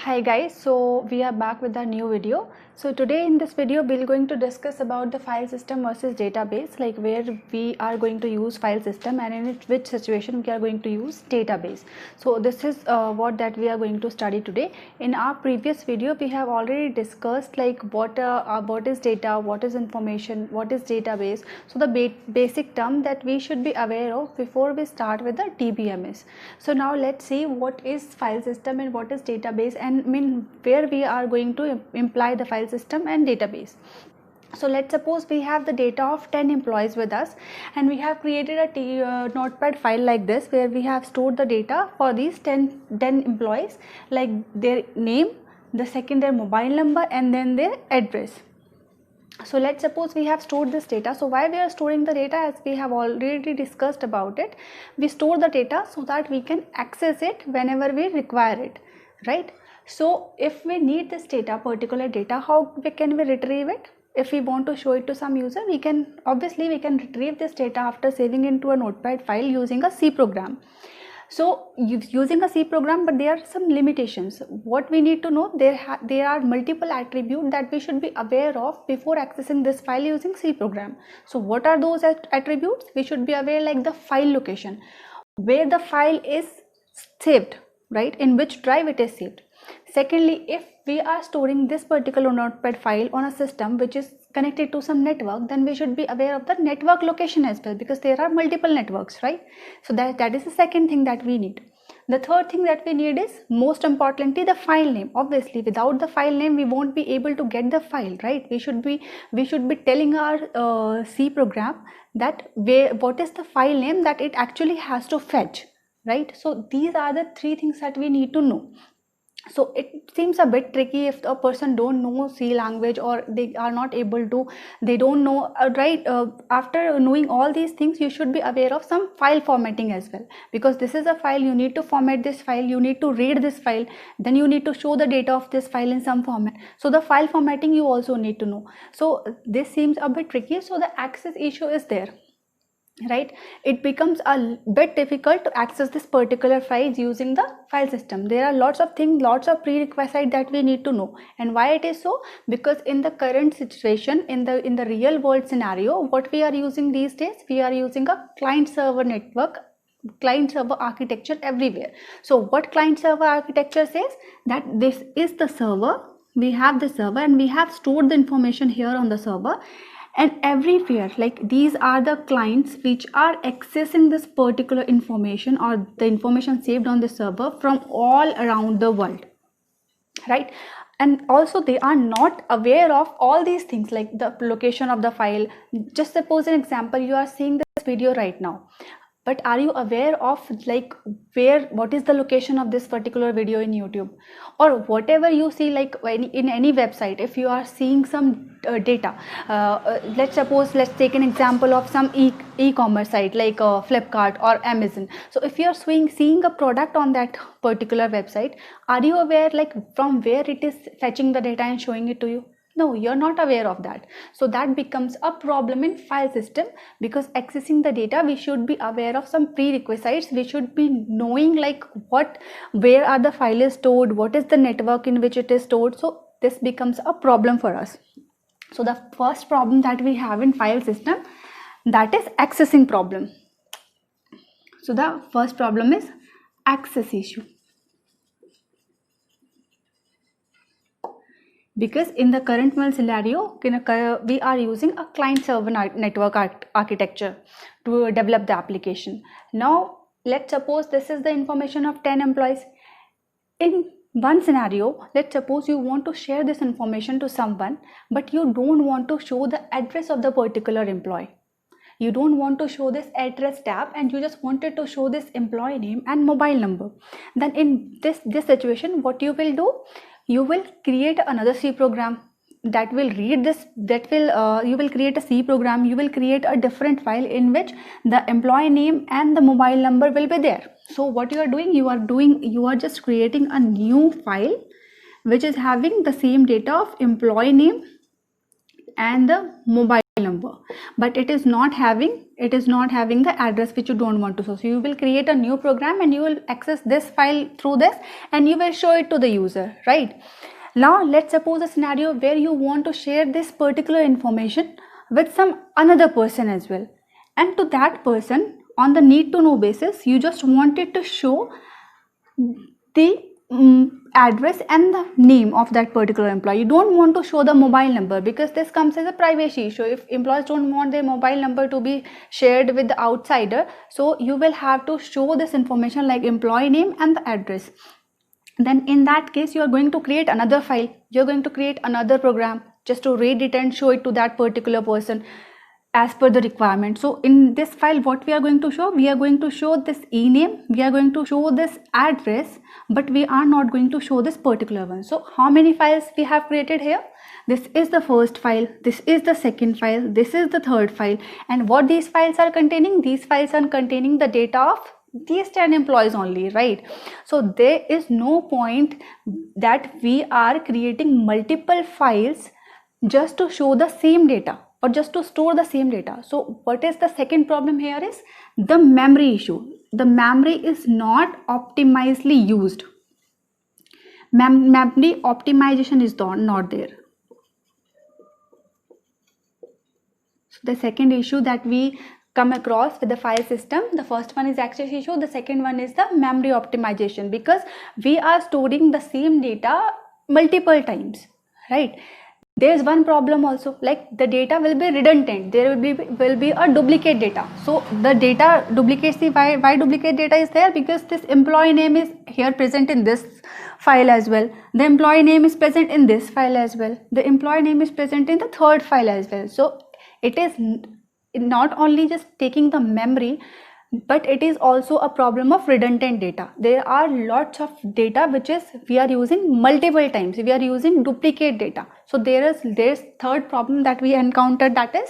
Hi guys, so we are back with a new video. So today in this video we're going to discuss about the file system versus database, like where we are going to use file system and in which situation we are going to use database. So this is what that we are going to study today. In our previous video we have already discussed like what is data, what is information, what is database. So the basic term that we should be aware of before we start with the DBMS. So now let's see what is file system and what is database, and where we are going to imply the file system and database. So let's suppose we have the data of 10 employees with us and we have created a notepad file like this, where we have stored the data for these 10 employees, like their name, the second their mobile number, and then their address. So let's suppose we have stored this data. So why we are storing the data, as we have already discussed about it, we store the data so that we can access it whenever we require it, right? So if we need this data, particular data, how can we retrieve it? If we want to show it to some user, we can retrieve this data after saving into a notepad file using a C program. So using a C program, but there are some limitations. What we need to know, there are multiple attributes that we should be aware of before accessing this file using C program. So what are those attributes? We should be aware, like the file location, where the file is saved, right? In which drive it is saved. Secondly, if we are storing this particular notepad file on a system which is connected to some network, then we should be aware of the network location as well, because there are multiple networks, right? So that is the second thing that we need. The third thing that we need is, most importantly, the file name. Obviously without the file name we won't be able to get the file, right? We should be telling our C program that what is the file name that it actually has to fetch, right? So these are the three things that we need to know. So it seems a bit tricky if a person don't know C language, or they are not able to, they don't know, right? After knowing all these things, you should be aware of some file formatting as well, because this is a file, you need to format this file, you need to read this file, then you need to show the data of this file in some format. So the file formatting you also need to know. So this seems a bit tricky, so the access issue is there, right? It becomes a bit difficult to access this particular files using the file system. There are lots of things, lots of prerequisites that we need to know. And why it is so? Because in the current situation, in the real world scenario, what we are using these days, we are using a client server network, client server architecture everywhere. So what client server architecture says, that this is the server, we have the server and we have stored the information here on the server, and everywhere, like these are the clients which are accessing this particular information or the information saved on the server from all around the world, right? And also they are not aware of all these things, like the location of the file. Just suppose an example, you are seeing this video right now, but are you aware of like what is the location of this particular video in YouTube, or whatever you see, like in any website? If you are seeing some data, let's take an example of some e-commerce site like Flipkart or Amazon. So if you are seeing a product on that particular website, are you aware like from where it is fetching the data and showing it to you? No, you're not aware of that. So that becomes a problem in file system, because accessing the data, we should be aware of some prerequisites. We should be knowing like where are the file is stored, what is the network in which it is stored. So this becomes a problem for us. So the first problem that we have in file system, that is accessing problem. So the first problem is access issue. Because in the current world scenario, we are using a client server network architecture to develop the application. Now let's suppose this is the information of 10 employees. In one scenario, let's suppose you want to share this information to someone, but you don't want to show the address of the particular employee. You don't want to show this address tab, and you just wanted to show this employee name and mobile number. Then in this situation, what you will do, you will create another C program that will read this, you will create a C program, you will create a different file in which the employee name and the mobile number will be there. So what you are doing, you are just creating a new file which is having the same data of employee name and the mobile number, but it is not having the address which you don't want to show. So you will create a new program and you will access this file through this and you will show it to the user, right? Now let's suppose a scenario where you want to share this particular information with some another person as well, and to that person on the need to know basis you just wanted to show the address and the name of that particular employee. You don't want to show the mobile number because this comes as a privacy issue. If employees don't want their mobile number to be shared with the outsider, so you will have to show this information like employee name and the address. Then in that case you are going to create another file, you're going to create another program just to read it and show it to that particular person as per the requirement. So in this file what we are going to show, we are going to show this e-name, we are going to show this address, but we are not going to show this particular one. So how many files we have created here? This is the first file, this is the second file, this is the third file, and what these files are containing? These files are containing the data of these 10 employees only, right? So there is no point that we are creating multiple files just to show the same data or just to store the same data. So what is the second problem here is the memory issue. The memory is not optimizedly used. Memory optimization is not there. So the second issue that we come across with the file system, the first one is access issue, the second one is the memory optimization, because we are storing the same data multiple times, right? There is one problem also, like the data will be redundant, there will be a duplicate data. So the data duplicates. Why duplicate data is there? Because this employee name is here present in this file as well, the employee name is present in this file as well, the employee name is present in the third file as well. So it is not only just taking the memory, but it is also a problem of redundant data. There are lots of data which is we are using multiple times, we are using duplicate data. So there's third problem that we encountered, that is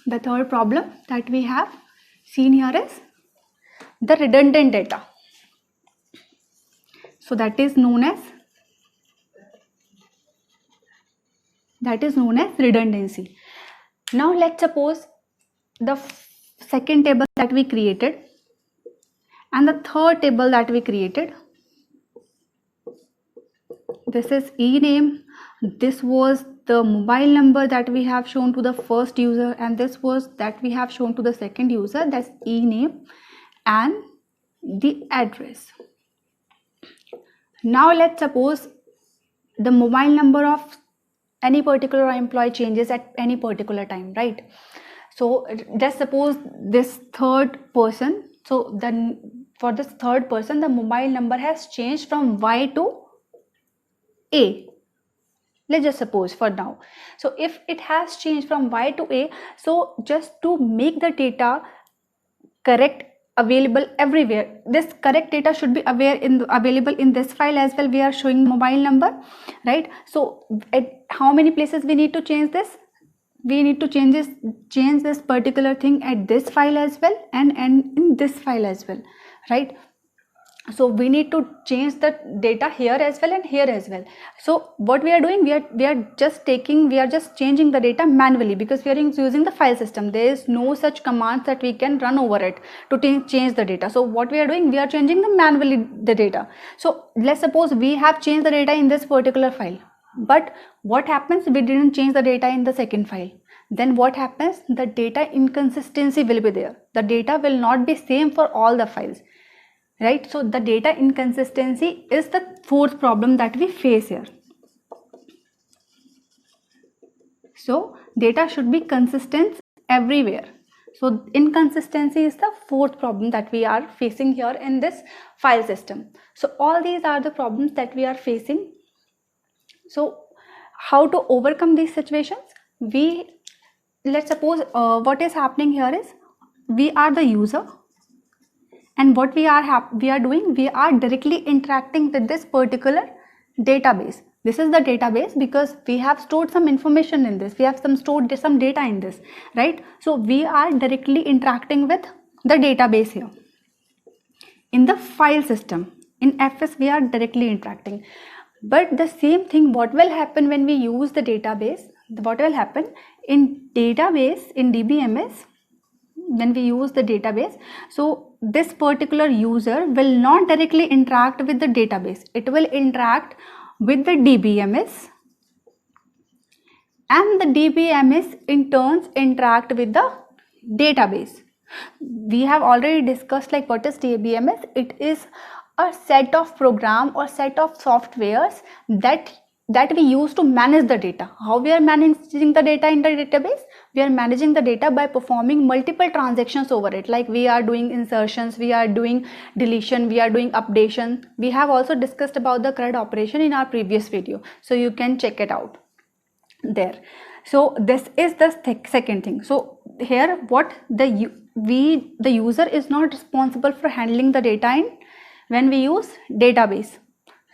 the third problem that we have seen here is the redundant data. So that is known as redundancy. Now let's suppose the second table that we created and the third table that we created, this is e-name, this was the mobile number that we have shown to the first user, and this was that we have shown to the second user, that's e-name and the address. Now let's suppose the mobile number of any particular employee changes at any particular time, right? So just suppose this third person, so then for this third person the mobile number has changed from Y to A. Let's just suppose for now. So if it has changed from Y to A, so just to make the data correct, available everywhere, this correct data should be available in this file as well. We are showing mobile number, right? So at how many places we need to change this? We need to change this particular thing at this file as well and in this file as well, right? So we need to change the data here as well and here as well. So what we are doing, we are just changing the data manually, because we are using the file system. There is no such commands that we can run over it to change the data. So what we are doing, we are changing manually the data. So let's suppose we have changed the data in this particular file, but what happens, we didn't change the data in the second file. Then what happens, the data inconsistency will be there. The data will not be same for all the files, right? So the data inconsistency is the fourth problem that we face here. So data should be consistent everywhere. So inconsistency is the fourth problem that we are facing here in this file system. So all these are the problems that we are facing. So how to overcome these situations? Let's suppose what is happening here is we are the user, and what we are doing, we are directly interacting with this particular database. This is the database because we have stored some information in this, we have stored some data in this, right? So we are directly interacting with the database here. In the file system, in FS, we are directly interacting. But the same thing, what will happen when we use the database? What will happen in database, in DBMS, when we use the database, so this particular user will not directly interact with the database. It will interact with the DBMS, and the DBMS in turns interact with the database. We have already discussed like what is DBMS. It is a set of program or set of softwares that we use to manage the data. How we are managing the data in the database? We are managing the data by performing multiple transactions over it. Like we are doing insertions, we are doing deletion, we are doing updation. We have also discussed about the CRUD operation in our previous video, so you can check it out there. So this is the second thing. So here what the user is not responsible for handling the data in when we use database,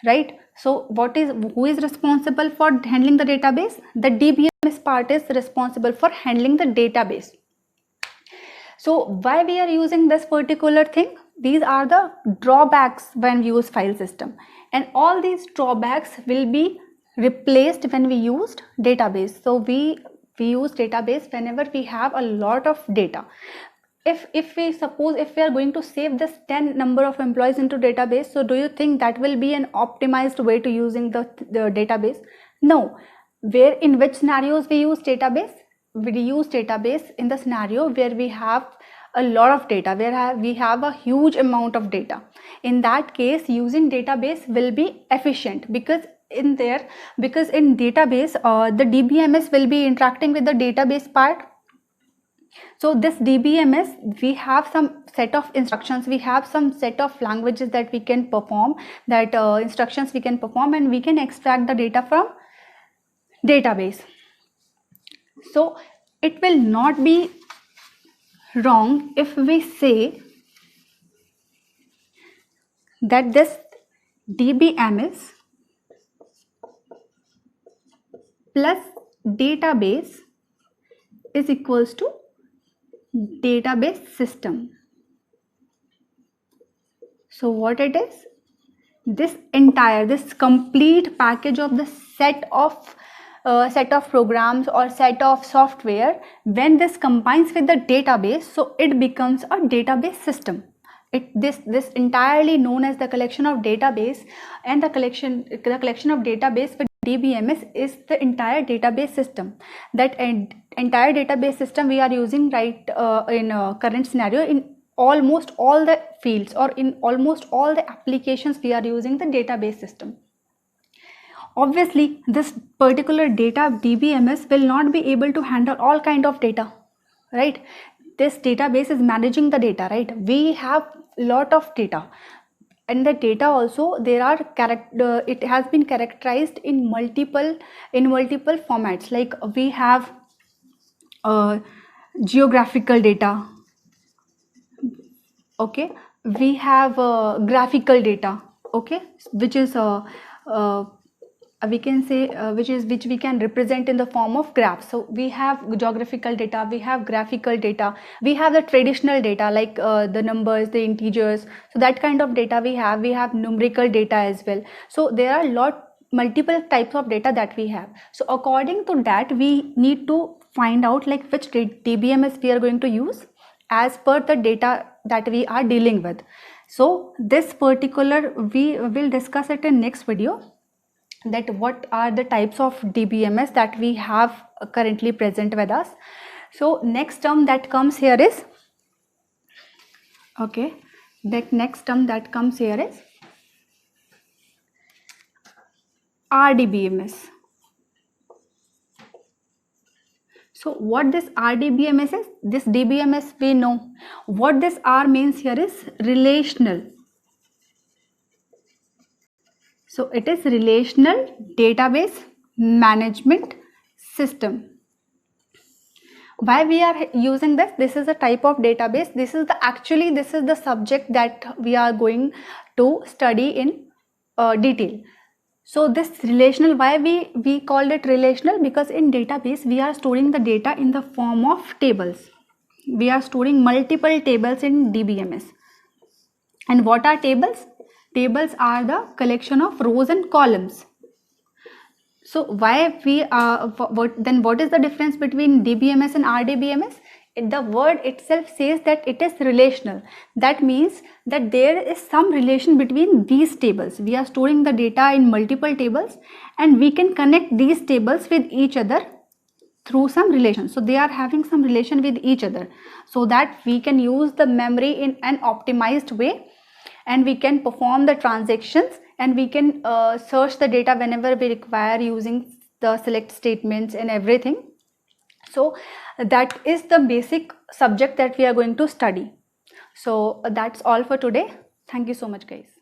right? So who is responsible for handling the database? The DBMS part is responsible for handling the database. So why we are using this particular thing? These are the drawbacks when we use file system, and all these drawbacks will be replaced when we used database. So we use database whenever we have a lot of data. If we suppose if we are going to save this 10 number of employees into database, so do you think that will be an optimized way to using the database? No. In which scenarios we use database? We use database in the scenario where we have a lot of data, where we have a huge amount of data. In that case, using database will be efficient, because in database the DBMS will be interacting with the database part. So this DBMS, we have some set of instructions, we have some set of languages that we can perform, that instructions we can perform, and we can extract the data from database. So it will not be wrong if we say that this DBMS plus database is equals to database system. So what it is? This complete package of the set of programs or set of software, when this combines with the database, so it becomes a database system. This entirely known as the collection of database, and the collection of database with DBMS is the entire database system. That entire database system we are using right in current scenario in almost all the fields, or in almost all the applications we are using the database system. Obviously, this particular data DBMS will not be able to handle all kind of data, right? This database is managing the data, right? We have lot of data, and the data also there are it has been characterized in multiple formats. Like we have geographical data, okay, we have graphical data, okay, which is we can say which we can represent in the form of graphs. So we have geographical data, we have graphical data, we have the traditional data like the numbers, the integers. So that kind of data we have numerical data as well. So there are multiple types of data that we have. So according to that, we need to find out like which DBMS we are going to use as per the data that we are dealing with. So this particular, we will discuss it in next video, that what are the types of DBMS that we have currently present with us. So next term that comes here is, okay, that next term that comes here is RDBMS. So what this RDBMS is, this DBMS we know. What this R means here is relational. So it is relational database management system. Why we are using this? This is a type of database. This is the subject that we are going to study in detail. So this relational, why we called it relational? Because in database we are storing the data in the form of tables. We are storing multiple tables in DBMS. And what are tables? Tables are the collection of rows and columns. So why we what is the difference between DBMS and RDBMS? The word itself says that it is relational. That means that there is some relation between these tables. We are storing the data in multiple tables and we can connect these tables with each other through some relation. So they are having some relation with each other, so that we can use the memory in an optimized way, and we can perform the transactions, and we can search the data whenever we require using the select statements and everything. So that is the basic subject that we are going to study. So that's all for today. Thank you so much, guys.